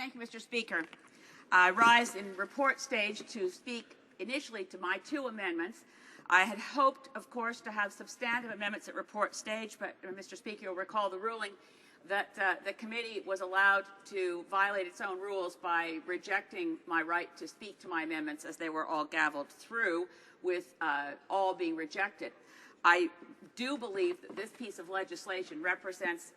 Thank you, Mr. Speaker. I rise in report stage to speak initially to my two amendments. I had hoped, of course, to have substantive amendments at report stage, but Mr. Speaker, you'll recall the ruling that the committee was allowed to violate its own rules by rejecting my right to speak to my amendments as they were all gavelled through, with all being rejected. I do believe that this piece of legislation represents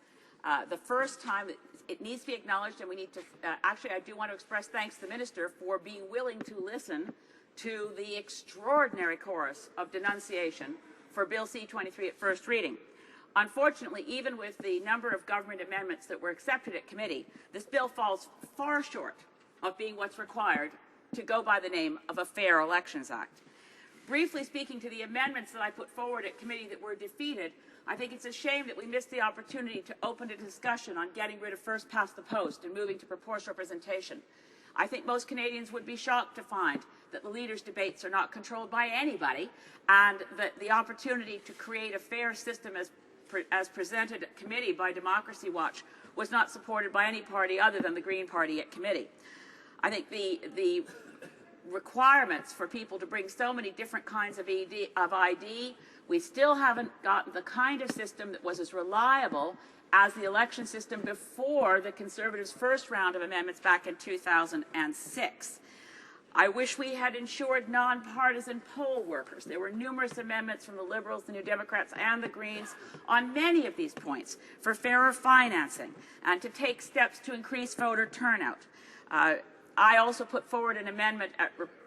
the first time that it needs to be acknowledged, and we need to actually, I do want to express thanks to the Minister for being willing to listen to the extraordinary chorus of denunciation for Bill C-23 at first reading. Unfortunately, even with the number of government amendments that were accepted at committee, this bill falls far short of being what's required to go by the name of a Fair Elections Act. Briefly speaking to the amendments that I put forward at committee that were defeated, I think it's a shame that we missed the opportunity to open a discussion on getting rid of first past the post and moving to proportional representation. I think most Canadians would be shocked to find that the leaders' debates are not controlled by anybody, and that the opportunity to create a fair system as presented at committee by Democracy Watch was not supported by any party other than the Green Party at committee. I think the requirements for people to bring so many different kinds of ID, we still haven't gotten the kind of system that was as reliable as the election system before the Conservatives' first round of amendments back in 2006. I wish we had ensured nonpartisan poll workers. There were numerous amendments from the Liberals, the New Democrats, and the Greens on many of these points for fairer financing and to take steps to increase voter turnout. I also put forward an amendment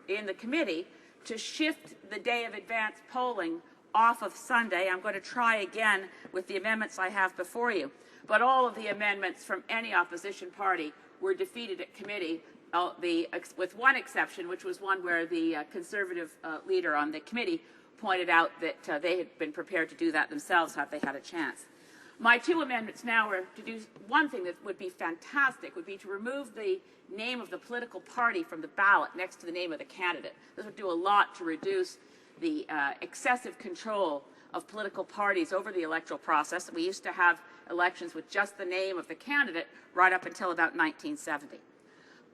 in the committee to shift the day of advance polling off of Sunday. I'm going to try again with the amendments I have before you. But all of the amendments from any opposition party were defeated at committee, with one exception, which was one where the Conservative leader on the committee pointed out that they had been prepared to do that themselves had they had a chance. My two amendments now are to do one thing that would be fantastic, would be to remove the name of the political party from the ballot next to the name of the candidate. This would do a lot to reduce the excessive control of political parties over the electoral process. We used to have elections with just the name of the candidate right up until about 1970.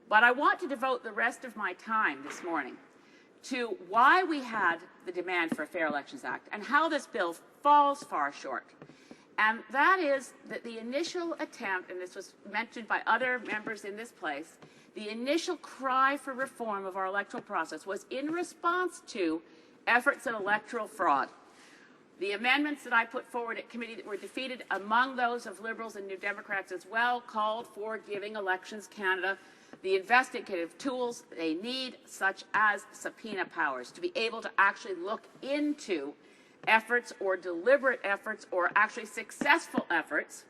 But I want to devote the rest of my time this morning to why we had the demand for a Fair Elections Act and how this bill falls far short. And that is that the initial attempt, and this was mentioned by other members in this place, the initial cry for reform of our electoral process was in response to efforts at electoral fraud. The amendments that I put forward at committee that were defeated, among those of Liberals and New Democrats as well, called for giving Elections Canada the investigative tools they need, such as subpoena powers, to be able to actually look into efforts or deliberate efforts or actually successful efforts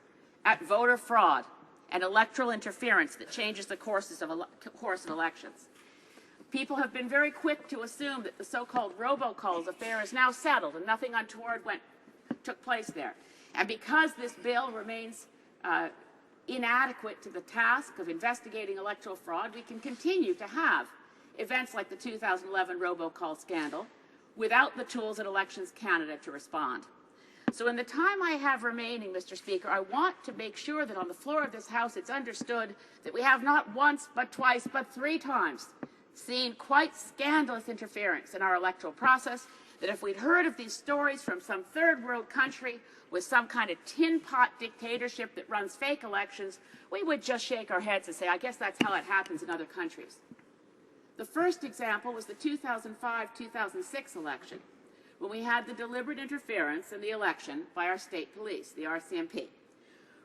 at voter fraud and electoral interference that changes the course of elections. People have been very quick to assume that the so-called robocalls affair is now settled and nothing untoward took place there. And because this bill remains inadequate to the task of investigating electoral fraud, we can continue to have events like the 2011 robocall scandal without the tools at Elections Canada to respond. So in the time I have remaining, Mr. Speaker, I want to make sure that on the floor of this House it's understood that we have not once, but twice, but three times seen quite scandalous interference in our electoral process, that if we'd heard of these stories from some third world country with some kind of tin pot dictatorship that runs fake elections, we would just shake our heads and say, I guess that's how it happens in other countries. The first example was the 2005-2006 election, when we had the deliberate interference in the election by our state police, the RCMP.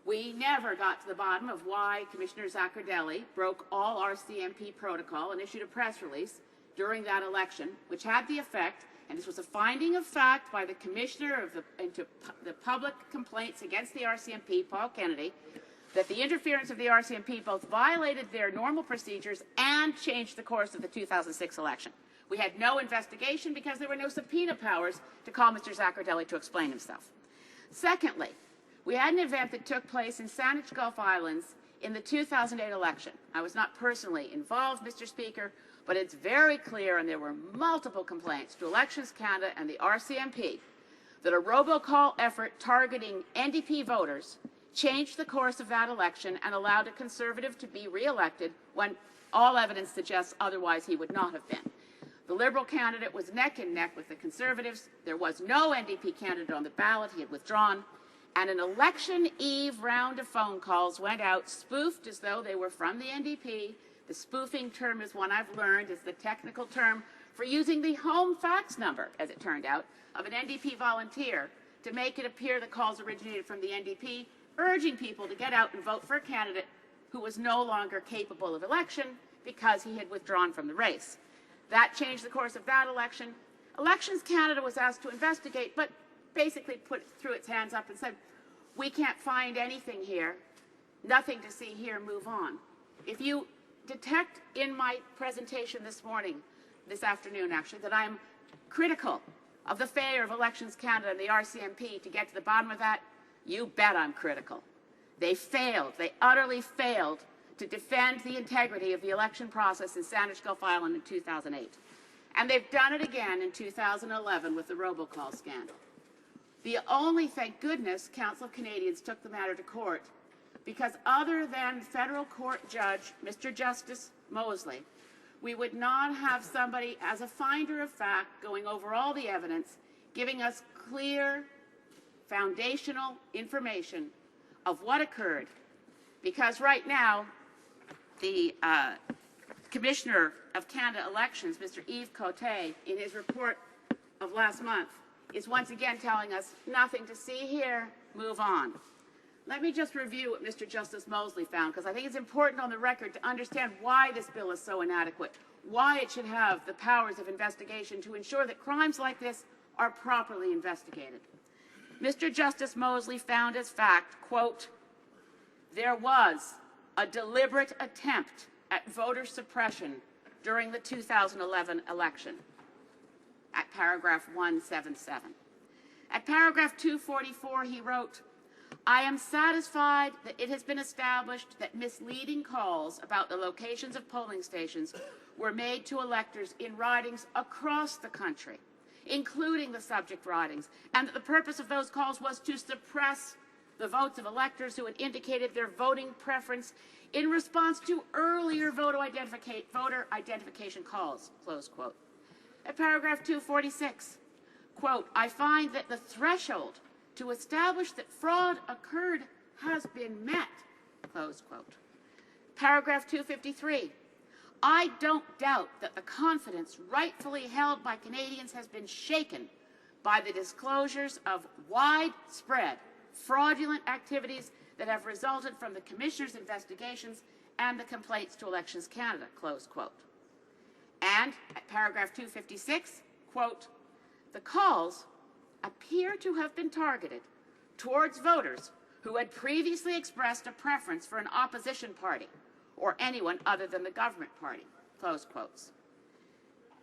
We never got to the bottom of why Commissioner Zaccardelli broke all RCMP protocol and issued a press release during that election, which had the effect, and this was a finding of fact by the Commissioner of the Public Complaints against the RCMP, Paul Kennedy, that the interference of the RCMP both violated their normal procedures and changed the course of the 2006 election. We had no investigation because there were no subpoena powers to call Mr. Zaccardelli to explain himself. Secondly, we had an event that took place in Saanich Gulf Islands in the 2008 election. I was not personally involved, Mr. Speaker, but it's very clear, and there were multiple complaints to Elections Canada and the RCMP, that a robocall effort targeting NDP voters changed the course of that election and allowed a Conservative to be re-elected when all evidence suggests otherwise he would not have been. The Liberal candidate was neck and neck with the Conservatives. There was no NDP candidate on the ballot. He had withdrawn. And an election eve round of phone calls went out, spoofed as though they were from the NDP. The spoofing term is one I've learned is the technical term for using the home fax number, as it turned out, of an NDP volunteer to make it appear the calls originated from the NDP, urging people to get out and vote for a candidate who was no longer capable of election because he had withdrawn from the race. That changed the course of that election. Elections Canada was asked to investigate, but basically threw its hands up and said, we can't find anything here, nothing to see here, move on. If you detect in my presentation this afternoon actually, that I'm critical of the failure of Elections Canada and the RCMP to get to the bottom of that, you bet I'm critical. They failed, they utterly failed to defend the integrity of the election process in Sandwich Gulf Island in 2008. And they've done it again in 2011 with the robocall scandal. The only, thank goodness, Council of Canadians took the matter to court, because other than federal court judge, Mr. Justice Mosley, we would not have somebody as a finder of fact going over all the evidence, giving us clear, foundational information of what occurred. Because right now, the Commissioner of Canada Elections, Mr. Yves Côté, in his report of last month, is once again telling us nothing to see here, move on. Let me just review what Mr. Justice Mosley found, because I think it's important on the record to understand why this bill is so inadequate, why it should have the powers of investigation to ensure that crimes like this are properly investigated. Mr. Justice Mosley found as fact, quote, there was a deliberate attempt at voter suppression during the 2011 election, at paragraph 177. At paragraph 244, he wrote, I am satisfied that it has been established that misleading calls about the locations of polling stations were made to electors in ridings across the country, including the subject ridings, and that the purpose of those calls was to suppress the votes of electors who had indicated their voting preference in response to earlier voter identification calls, close quote. At paragraph 246, quote, I find that the threshold to establish that fraud occurred has been met, close quote. Paragraph 253, I don't doubt that the confidence rightfully held by Canadians has been shaken by the disclosures of widespread fraudulent activities that have resulted from the Commissioner's investigations and the complaints to Elections Canada, close quote. And at paragraph 256, quote, the calls appear to have been targeted towards voters who had previously expressed a preference for an opposition party or anyone other than the government party, close quotes.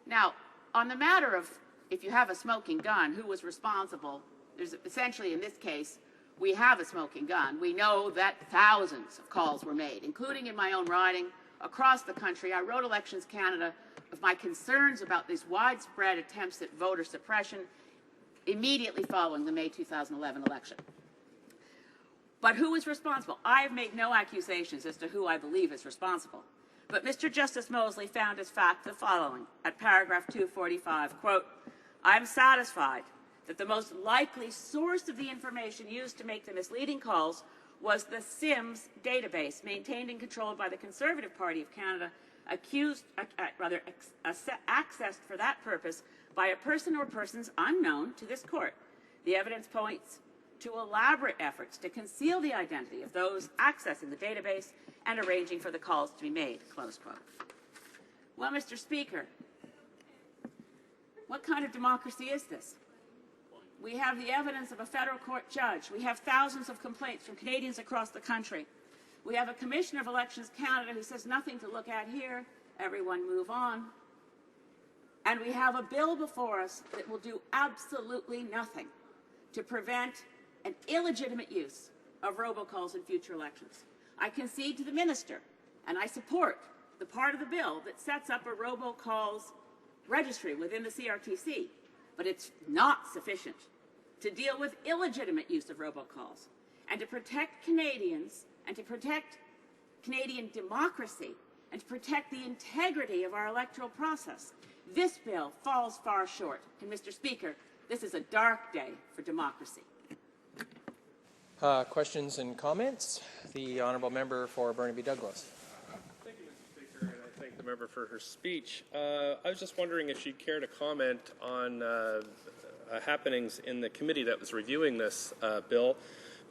Now, on the matter of if you have a smoking gun, who was responsible, there's essentially in this case, we have a smoking gun. We know that thousands of calls were made, including in my own riding, across the country. I wrote Elections Canada of my concerns about these widespread attempts at voter suppression immediately following the May 2011 election. But who is responsible? I have made no accusations as to who I believe is responsible. But Mr. Justice Mosley found as fact the following at paragraph 245, quote, I am satisfied that the most likely source of the information used to make the misleading calls was the SIMS database maintained and controlled by the Conservative Party of Canada, accessed for that purpose by a person or persons unknown to this court. The evidence points to elaborate efforts to conceal the identity of those accessing the database and arranging for the calls to be made, close quote. Well, Mr. Speaker, what kind of democracy is this? We have the evidence of a federal court judge. We have thousands of complaints from Canadians across the country. We have a Commissioner of Elections Canada who says nothing to look at here. Everyone move on. And we have a bill before us that will do absolutely nothing to prevent an illegitimate use of robocalls in future elections. I concede to the Minister, and I support the part of the bill that sets up a robocalls registry within the CRTC, but it's not sufficient to deal with illegitimate use of robocalls. and to protect Canadians and to protect Canadian democracy and to protect the integrity of our electoral process, this bill falls far short. And, Mr. Speaker, this is a dark day for democracy. Questions and comments? The honourable member for Burnaby Douglas. Thank you, Mr. Speaker, and I thank the member for her speech. I was just wondering if she'd care to comment on happenings in the committee that was reviewing this bill,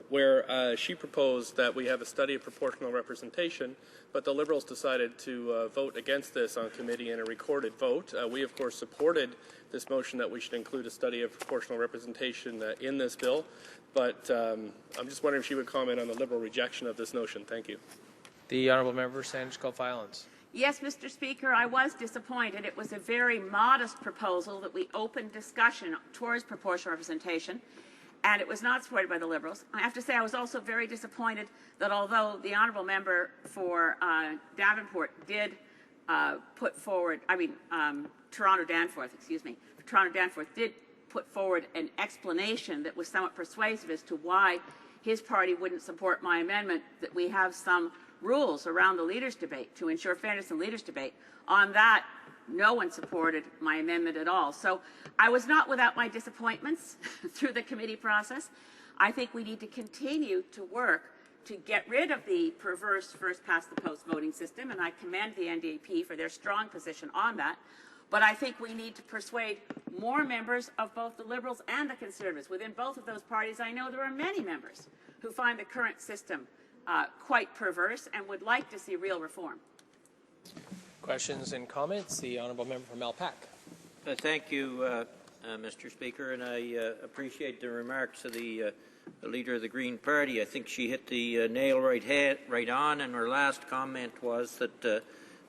where she proposed that we have a study of proportional representation, but the Liberals decided to vote against this on committee in a recorded vote. We, of course, supported this motion that we should include a study of proportional representation in this bill, but I'm just wondering if she would comment on the Liberal rejection of this notion. Thank you. The honourable member for Sandwich Gulf Islands. Yes, Mr. Speaker, I was disappointed. It was a very modest proposal that we opened discussion towards proportional representation, and it was not supported by the Liberals. I have to say I was also very disappointed that although the honourable member for Davenport did put forward, Toronto Danforth did put forward an explanation that was somewhat persuasive as to why his party wouldn't support my amendment, that we have some rules around the leaders' debate to ensure fairness in leaders' debate. On that, no one supported my amendment at all. So I was not without my disappointments through the committee process. I think we need to continue to work to get rid of the perverse first-past-the-post voting system, and I commend the NDP for their strong position on that. But I think we need to persuade more members of both the Liberals and the Conservatives. Within both of those parties, I know there are many members who find the current system quite perverse and would like to see real reform. Questions and comments? The honourable member from Malpac. Thank you, Mr. Speaker, and I appreciate the remarks of the leader of the Green Party. I think she hit the nail right on, and her last comment was that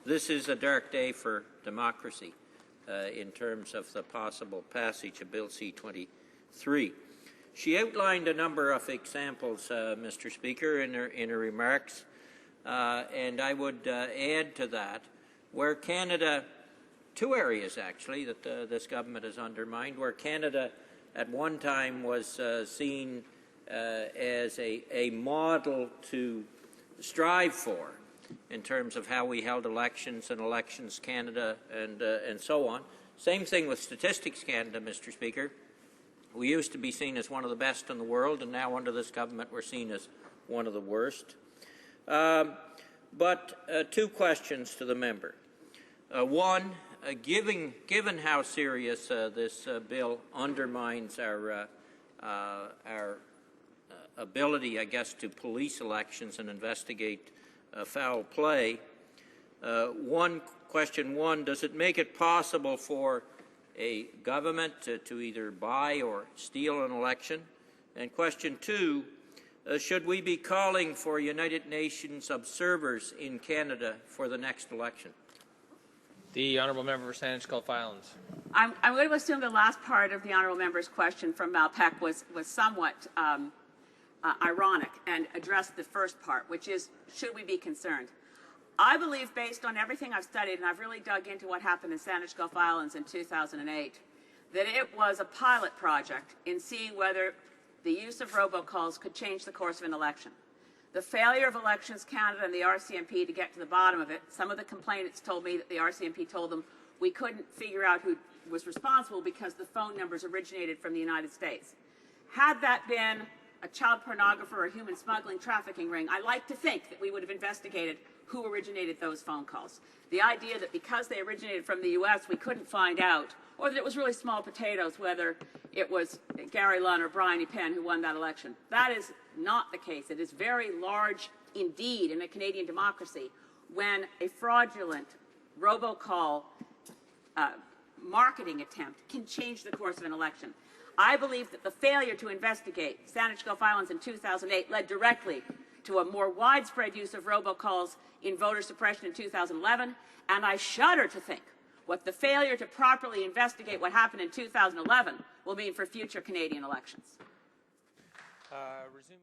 this is a dark day for democracy in terms of the possible passage of Bill C-23. She outlined a number of examples, Mr. Speaker, in her remarks, and I would add to that where Canada, two areas actually that this government has undermined, where Canada at one time was seen as a model to strive for in terms of how we held elections and Elections Canada and so on. Same thing with Statistics Canada, Mr. Speaker. We used to be seen as one of the best in the world, and now under this government we're seen as one of the worst. But two questions to the member. One, given how serious this bill undermines our ability, I guess, to police elections and investigate foul play, question one, does it make it possible for a government to either buy or steal an election? And question two, should we be calling for United Nations observers in Canada for the next election? The honourable member for Sandwich Gulf Islands. I'm going to assume the last part of the honourable member's question from Malpac was somewhat ironic and addressed the first part, which is, should we be concerned? I believe, based on everything I've studied, and I've really dug into what happened in Sandwich Gulf Islands in 2008, that it was a pilot project in seeing whether the use of robocalls could change the course of an election. The failure of Elections Canada and the RCMP to get to the bottom of it, some of the complainants told me that the RCMP told them we couldn't figure out who was responsible because the phone numbers originated from the United States. Had that been a child pornographer or a human smuggling trafficking ring, I like to think that we would have investigated who originated those phone calls. The idea that because they originated from the U.S. we couldn't find out, or that it was really small potatoes whether it was Gary Lunn or Bryony Penn who won that election. That is not the case. It is very large indeed in a Canadian democracy when a fraudulent robocall marketing attempt can change the course of an election. I believe that the failure to investigate Sandwich Gulf Islands in 2008 led directly to a more widespread use of robocalls in voter suppression in 2011, and I shudder to think what the failure to properly investigate what happened in 2011 will mean for future Canadian elections. Resuming